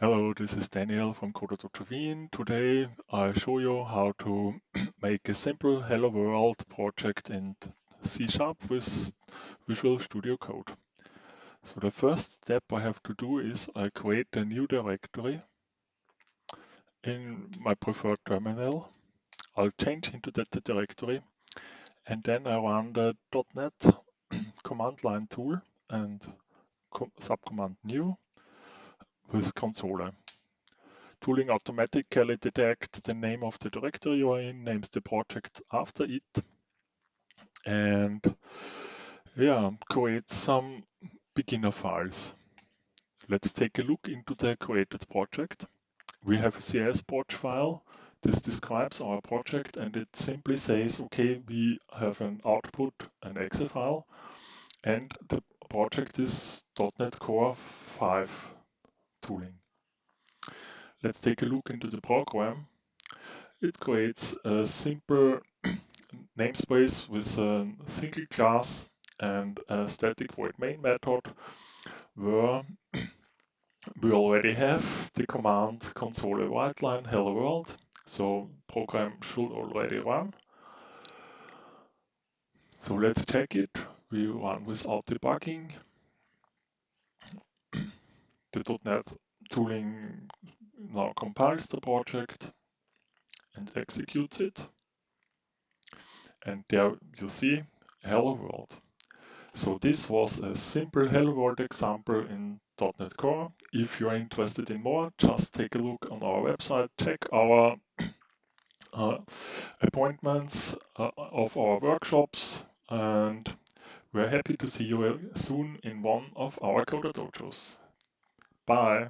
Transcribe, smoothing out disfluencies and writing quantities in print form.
Hello, this is Daniel from CoderDojo Wien. Today I'll show you how to make a simple Hello World project in C# with Visual Studio Code. So the first step I have to do is I create a new directory in my preferred terminal. I'll change into that directory and then I run the .NET command line tool and subcommand new with console. Tooling automatically detects the name of the directory you are in, names the project after it, and creates some beginner files. Let's take a look into the created project. We have a CS proj file. This describes our project and it simply says, okay, we have an output, an exe file, and the project is .NET Core 5 tooling. Let's take a look into the program. It creates a simple namespace with a single class and a static void main method where we already have the command console write line hello world, so program should already run. So let's check it. We run without debugging. The .NET tooling now compiles the project and executes it. And there you see hello world. So this was a simple Hello World example in .NET Core. If you are interested in more, just take a look on our website, check our appointments of our workshops, and we're happy to see you soon in one of our CoderDojos. Bye.